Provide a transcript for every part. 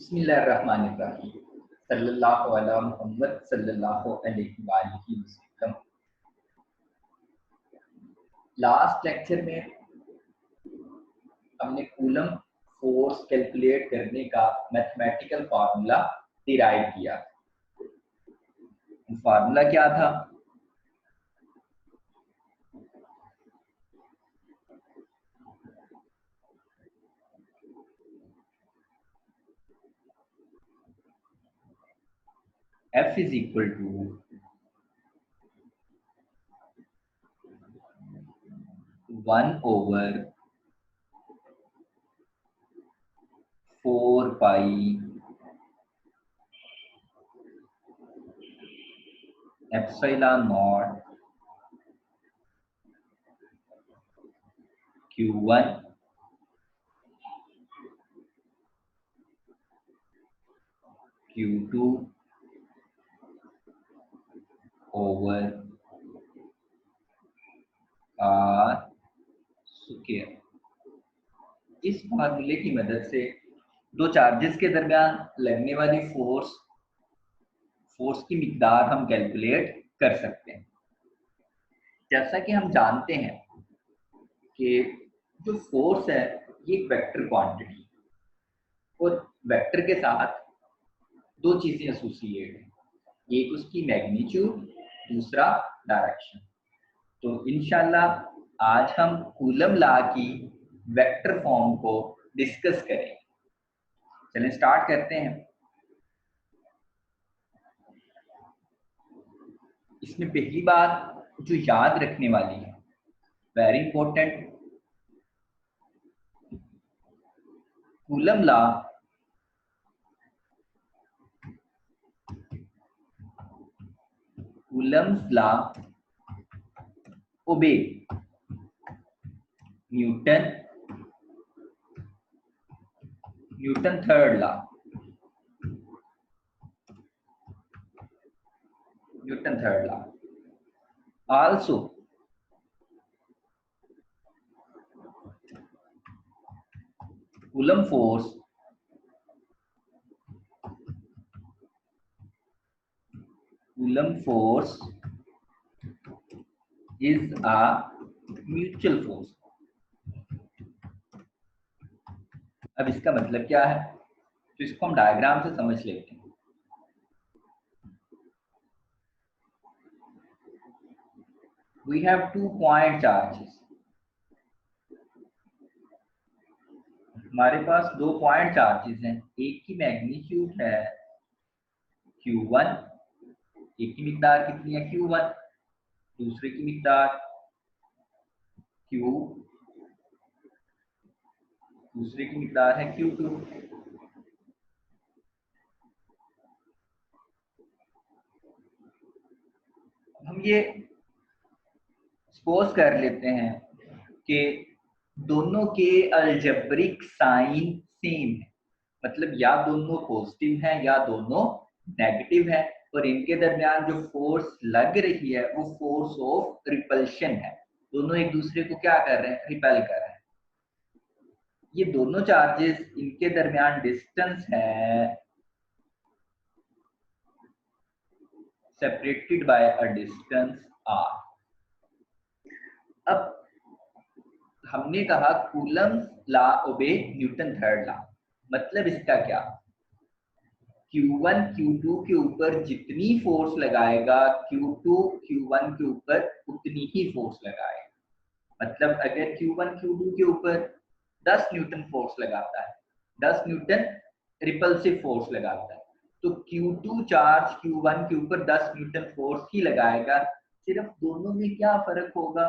बिस्मिल्लाहिर्रहमानिर्रहीम सल्लल्लाहु अला मुहम्मद सल्लल्लाहु अलैहि वसल्लम। लास्ट लेक्चर में हमने कूलम फोर्स कैलकुलेट करने का मैथमेटिकल फार्मूला डिराइव किया। फार्मूला क्या था? F is equal to 1 over 4 pi epsilon naught Q1 Q2 over R square. इस फार्मूले की मदद से दो चार्जेस के दरमियान लगने वाली फोर्स की मिकदार हम कैलकुलेट कर सकते हैं। जैसा कि हम जानते हैं कि जो फोर्स है ये एक वेक्टर क्वांटिटी और वेक्टर के साथ दो चीजें एसोसिएट हैं, एक उसकी मैग्नीट्यूड, दूसरा डायरेक्शन। तो इंशाल्लाह आज हम कूलम लॉ की वेक्टर फॉर्म को डिस्कस करेंगे। चलें स्टार्ट करते हैं। इसमें पहली बात जो याद रखने वाली है, very important, coulomb law Coulomb's law ओबे Newton third law, Newton third law. Also Coulomb force is a mutual force। अब इसका मतलब क्या है, तो इसको हम डायग्राम से समझ लेते हैं। We have 2 point charges। हमारे पास 2 पॉइंट चार्जेस हैं, एक की मैग्नीट्यूड है Q1, एक की मिकदार कितनी है Q1, दूसरे की मिकदार Q, दूसरे की मिकदार है Q2। हम ये सपोज कर लेते हैं कि दोनों के अलजेब्रिक साइन सेम है, मतलब या दोनों पॉजिटिव हैं या दोनों नेगेटिव है, और इनके दरमियान जो फोर्स लग रही है वो फोर्स ऑफ रिपल्शन है। दोनों एक दूसरे को क्या कर रहे हैं, रिपेल कर रहे हैं। ये दोनों चार्जेस, इनके दरमियान डिस्टेंस है separated by a distance r। अब हमने कहा कूलम लॉ ओबे न्यूटन थर्ड लॉ, मतलब इसका क्या, Q1 Q2 के ऊपर जितनी फोर्स लगाएगा Q2 Q1 के ऊपर उतनी ही फोर्स लगाएगा। मतलब अगर Q1 Q2 के ऊपर 10 न्यूटन फोर्स लगाता है, 10 न्यूटन रिपल्सिव फोर्स लगाता है, तो Q2 चार्ज Q1 के ऊपर 10 न्यूटन फोर्स ही लगाएगा। सिर्फ दोनों में क्या फर्क होगा,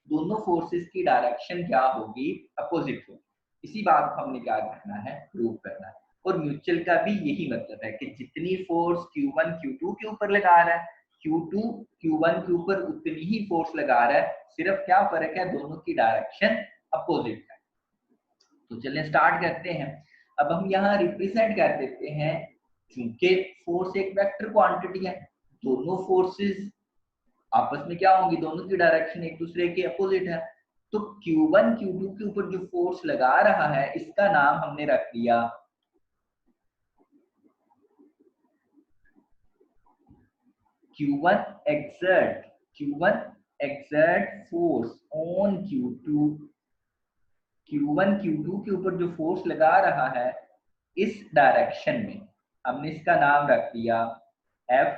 दोनों फोर्सेस की डायरेक्शन क्या होगी, अपोजिट होगी। इसी बात को हमने क्या करना है, प्रूव करना है। और म्यूचुअल का भी यही मतलब है कि जितनी फोर्स Q1 Q2 के ऊपर लगा रहा है, Q2 Q1 के ऊपर उतनी ही फोर्स लगा रहा है, सिर्फ क्या फर्क है, दोनों की डायरेक्शन अपोजिट है। तो चलिए स्टार्ट करते हैं। अब हम यहाँ रिप्रेजेंट कर देते हैं, क्योंकि फोर्स एक वेक्टर क्वांटिटी है, दोनों फोर्सेस आपस में क्या होंगी, दोनों की डायरेक्शन एक दूसरे के अपोजिट है। तो Q1 Q2 के ऊपर जो फोर्स लगा रहा है, इसका नाम हमने रख दिया Q1 exert force on Q2, Q1 Q2 के ऊपर जो फोर्स लगा रहा है इस डायरेक्शन में, हमने इसका नाम रख दिया F1।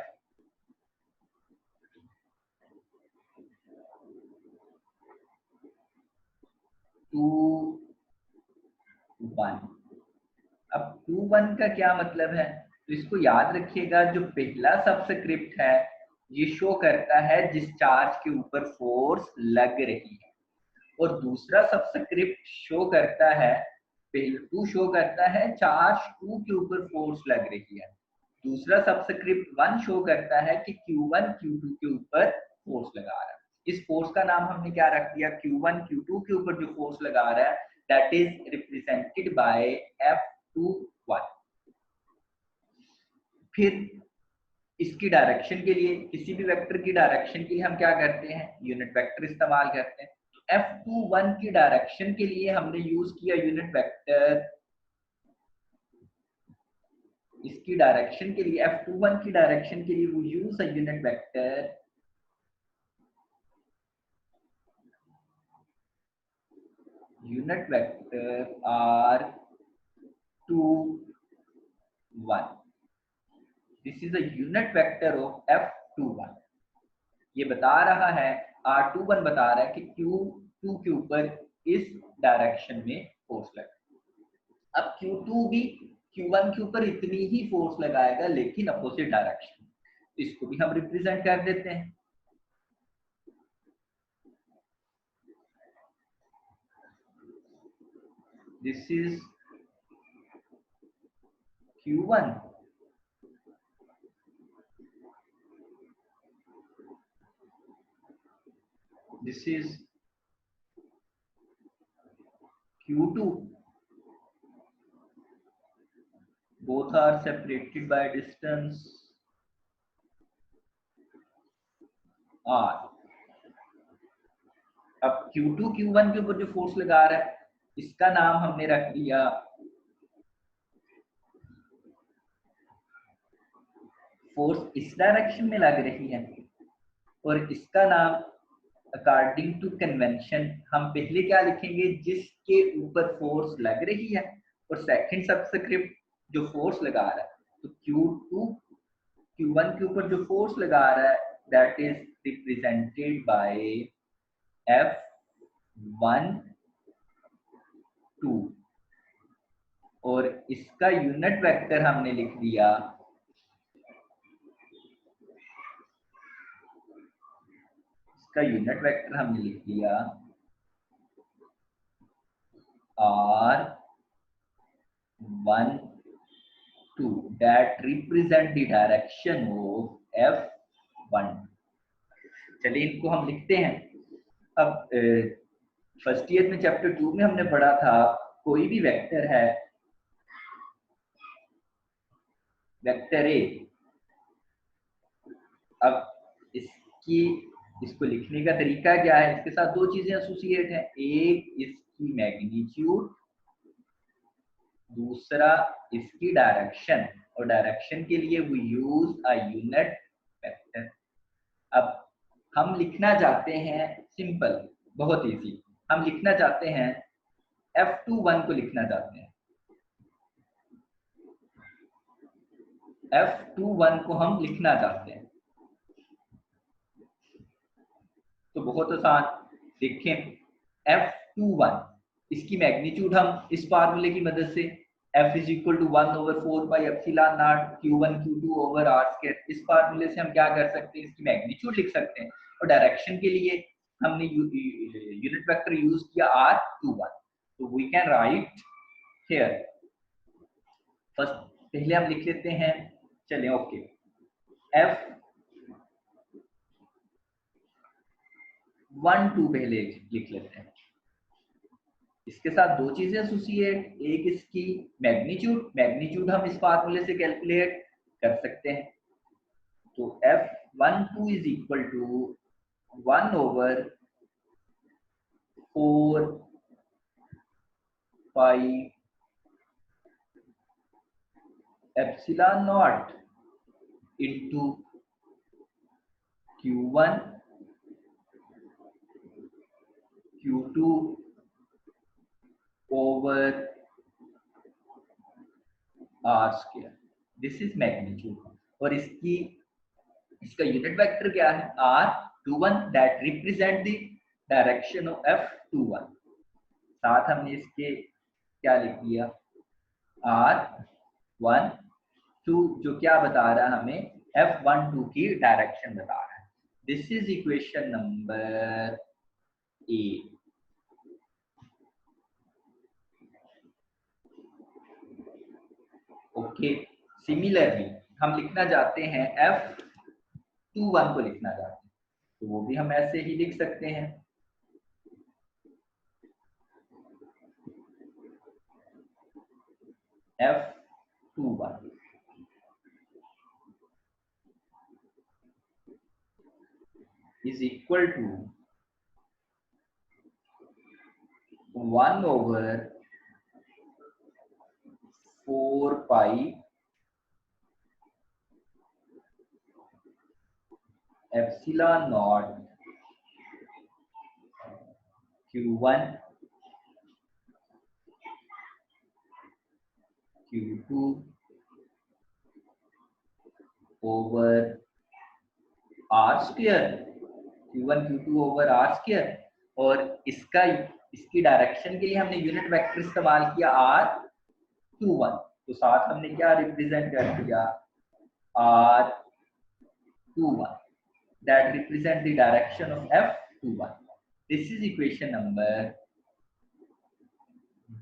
अब 2-1 का क्या मतलब है, तो इसको याद रखिएगा, जो पहला सबस्क्रिप्ट है ये शो करता है जिस चार्ज के ऊपर फोर्स लग रही है, और दूसरा सबस्क्रिप्ट शो करता है, पहला 2 शो करता है चार्ज 2 के ऊपर फोर्स लग रही है, दूसरा सबस्क्रिप्ट 1 शो करता है कि Q1 Q2 के ऊपर फोर्स लगा रहा है। इस फोर्स का नाम हमने क्या रख दिया, Q1 Q2 के ऊपर जो फोर्स लगा रहा है that is represented by F21। फिर इसकी डायरेक्शन के लिए, किसी भी वेक्टर की डायरेक्शन के लिए हम क्या करते हैं, यूनिट वेक्टर इस्तेमाल करते हैं। तो F21 की डायरेक्शन के लिए हमने यूज किया यूनिट वेक्टर, इसकी डायरेक्शन के लिए F21 की डायरेक्शन के लिए वो यूज है unit vector R21। This is a unit vector of F21। ये बता रहा है, R21 बता रहा है कि Q2 के ऊपर इस डायरेक्शन में फोर्स लगा। अब Q2 भी Q1 के ऊपर इतनी ही फोर्स लगाएगा लेकिन अपोजिट डायरेक्शन, इसको भी हम रिप्रेजेंट कर देते हैं। This is Q1, this is Q2, both are separated by distance R। अब Q2 Q1 के ऊपर जो फोर्स लगा रहा है इसका नाम हमने रख दिया फोर्स इस डायरेक्शन में लग रही है, और इसका नाम अकॉर्डिंग टू कन्वेंशन हम पहले क्या लिखेंगे, जिसके ऊपर फोर्स लग रही है, और सेकंड सबस्क्रिप्ट जो फोर्स लगा रहा है। तो Q2 Q1 के ऊपर जो फोर्स लगा रहा है that is represented by F12, और इसका यूनिट वेक्टर हमने लिख दिया R12 that represent the direction of F1। चलिए इनको हम लिखते हैं। अब फर्स्ट ईयर में चैप्टर 2 में हमने पढ़ा था, कोई भी वेक्टर है, वेक्टर ए, अब इसको लिखने का तरीका क्या है, इसके साथ दो चीजें एसोसिएट हैं, एक इसकी मैग्नीट्यूड, दूसरा इसकी डायरेक्शन, और डायरेक्शन के लिए we use a unit vector. अब हम लिखना चाहते हैं सिंपल, बहुत इजी, हम लिखना चाहते हैं F21 को लिखना चाहते हैं, F21 को हम लिखना चाहते हैं, तो बहुत आसान, देखें F21 इसकी मैग्नीट्यूड हम इस फार्मूले की मदद से F is equal to 1/4 Q1 Q2 over R square, इस फार्मूले से हम क्या कर सकते हैं, इसकी मैग्नीट्यूड लिख सकते हैं, और डायरेक्शन के लिए हमने यूनिट वेक्टर यूज किया R21। तो we can write here, first पहले हम लिख लेते हैं, चलिए ओके, F12 पहले लिख लेते हैं, इसके साथ दो चीजें एसोसिएट, एक इसकी मैग्नीट्यूड हम इस फार्मूले से कैलकुलेट कर सकते हैं, तो F12 is equal to 1/4 pi epsilon naught into Q1 Q2 over R square. This is magnitude और इसका यूनिट वेक्टर क्या है R21 that represent the direction of F21। साथ हमने इसके क्या लिख दिया R12 जो क्या बता रहा है हमें F12 की डायरेक्शन बता रहा है। This is equation number 8। Okay, similarly हम लिखना चाहते हैं F21 को लिखना चाहते हैं तो वो भी हम ऐसे ही लिख सकते हैं। F21 is equal to 1 over 4 pi epsilon naught Q1 Q2 over R square, Q1 Q2 over R square और इसकी डायरेक्शन के लिए हमने यूनिट वेक्टर इस्तेमाल किया R21 तो साथ हमने क्या रिप्रेजेंट कर दिया R21 that represent the direction of F21. This is equation number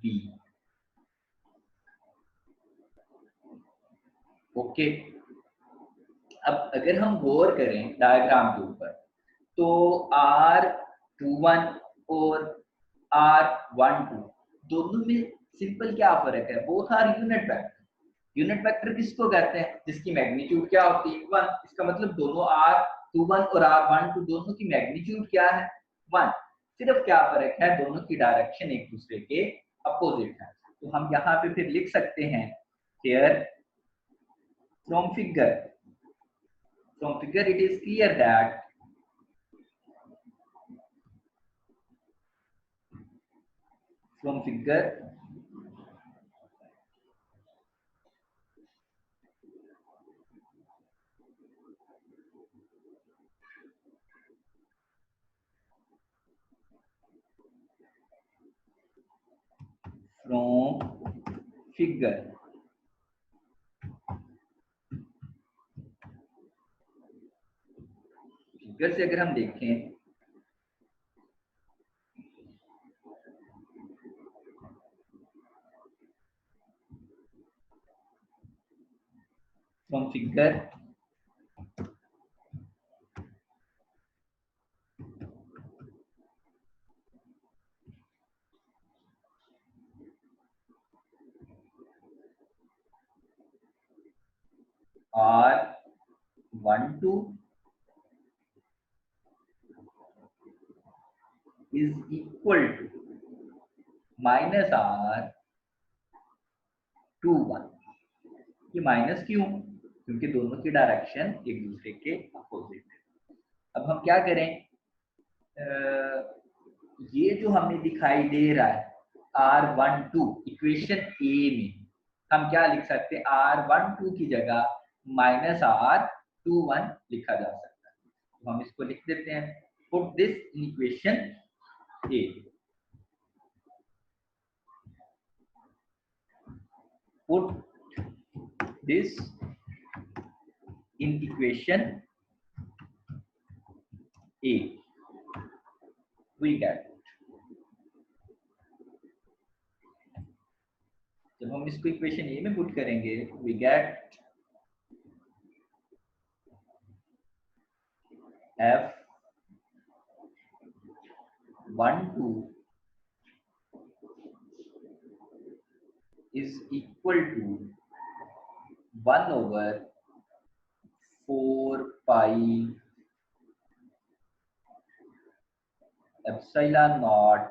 B. Okay, अब अगर हम गौर करें डायग्राम के ऊपर तो R21 और R12 दोनों में सिंपल क्या फर्क है, both are unit vector. Unit vector किसको कहते हैं जिसकी मैग्नीट्यूड क्या होती है 1। इसका मतलब दोनों R21 और R12 दोनों की मैग्नीट्यूड क्या है 1। सिर्फ क्या फर्क है, दोनों की डायरेक्शन एक दूसरे के अपोजिट है। तो हम यहाँ पे फिर लिख सकते हैं here from figure it is clear that from figure figure से अगर हम देखें from figure R12 is equal to minus R21। ये माइनस क्यों, क्योंकि दोनों की डायरेक्शन एक दूसरे के अपोजिट है। अब हम क्या करें, ये जो हमें दिखाई दे रहा है R12 इक्वेशन ए में हम क्या लिख सकते हैं, R12 की जगह माइनस R21 लिखा जा सकता है। तो हम इसको लिख देते हैं, put this in equation A. Put this in equation A, we get. जब हम इसको इक्वेशन ए में पुट करेंगे we get F12 is equal to 1 over 4 pi epsilon naught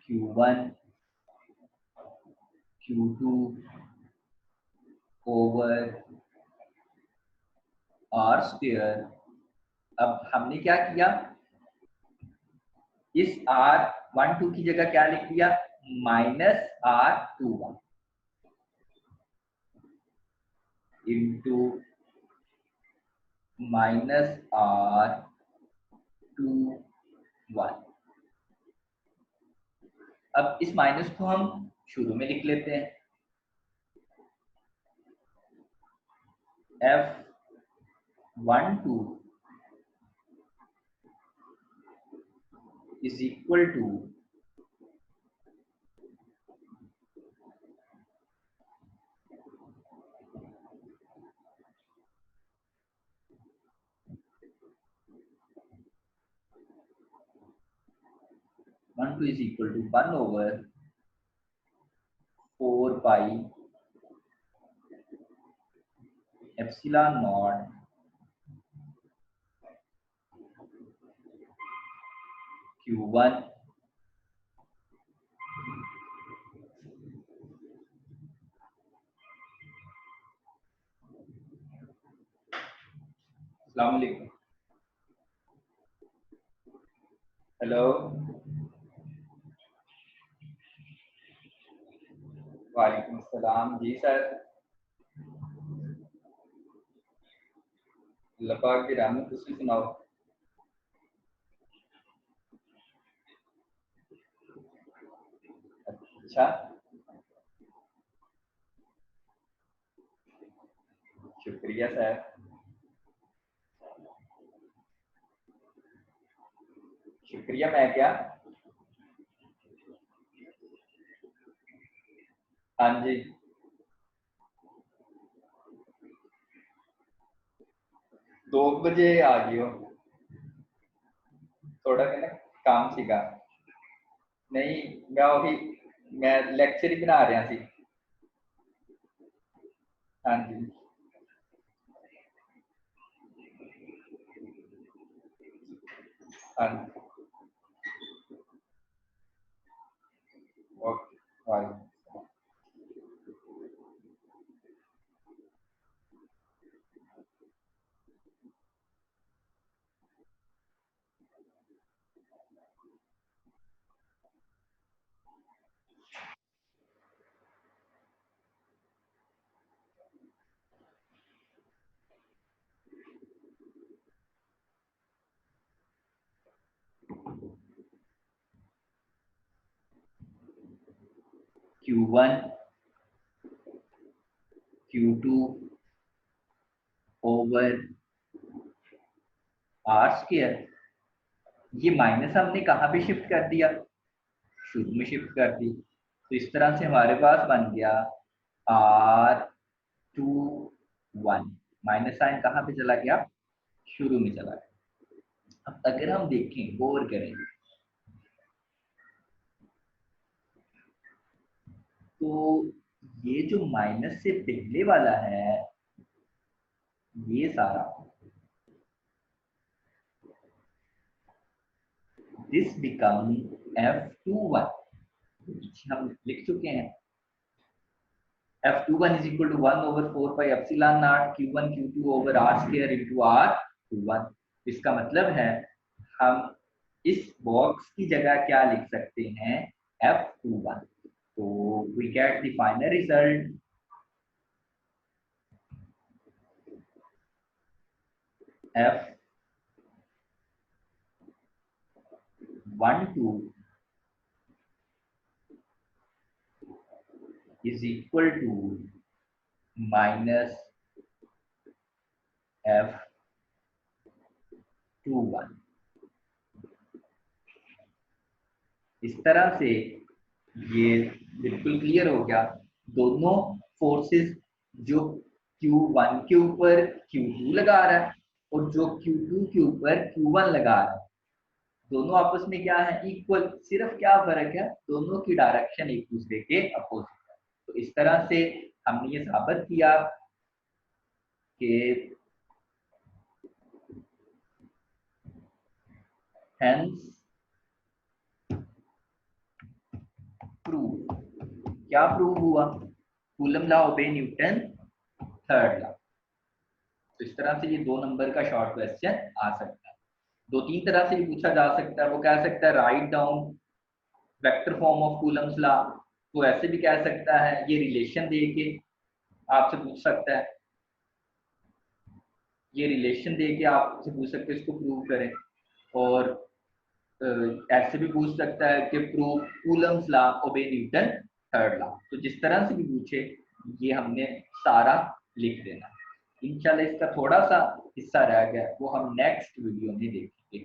Q1 Q2 over R square. अब हमने क्या किया, इस R12 की जगह क्या लिख दिया, -R21 इंटू -R21। अब इस माइनस को हम शुरू में लिख लेते हैं, F12 is equal to one two is equal to 1 over 4 pi epsilon naught Q1 अस्सलाम वालेकुम। हेलो, वालेकुम अस्सलाम जी सर। अल्लाह पाक की रहमत, तुसी सुनाओ। अच्छा, शुक्रिया सर। शुक्रिया मैं क्या, हाँ जी 2 बजे आ गयो, थोड़ा कहना काम सीगा। नहीं मैं वही मैं लेक्चर ही बना रहा सी। हाँ जी हाँ जी, ओके वालेकुम। Q1 Q2 over R square, ये माइनस हमने कहाँ पे शिफ्ट कर दिया, शुरू में शिफ्ट कर दी। तो इस तरह से हमारे पास बन गया R21, माइनस साइन कहाँ पे चला गया, शुरू में चला गया। अब अगर हम देखें गौर करें तो ये जो माइनस से पहले वाला है ये सारा, दिस बिकम F21, हम लिख चुके हैं। F21 is equal to 1 over 4 pi epsilon naught Q1 Q2 over R square into R21। इसका मतलब है हम इस बॉक्स की जगह क्या लिख सकते हैं, F21। तो we get the final result F12 is equal to minus F21। इस तरह से ये बिल्कुल क्लियर हो गया। दोनों फोर्सेस जो Q1 के ऊपर Q2 लगा रहा है और जो Q2 के ऊपर Q1 लगा रहा है, दोनों आपस में क्या है, इक्वल। सिर्फ क्या फर्क है, दोनों की डायरेक्शन एक दूसरे के अपोजिट है। तो इस तरह से हमने ये साबित किया कि हेंस प्रूव, क्या प्रूव हुआ, कूलम लॉ ओबे न्यूटन थर्ड लॉ। तो इस तरह से ये 2 नंबर का शॉर्ट क्वेश्चन आ सकता है। 2-3 तरह से ये पूछा जा सकता है। वो कह सकता है write down vector form of Coulomb's law, तो ऐसे भी कह सकता है। ये रिलेशन दे के आपसे पूछ सकता है, ये रिलेशन दे के आपसे पूछ सकते हैं, इसको प्रूव करें। और ऐसे भी पूछ सकता है कि प्रूव कूलम्स लॉ ओबे न्यूटन थर्ड लॉ। तो जिस तरह से भी पूछे ये हमने सारा लिख देना। इंशाल्लाह इसका थोड़ा सा हिस्सा रह गया, वो हम नेक्स्ट वीडियो में देखेंगे।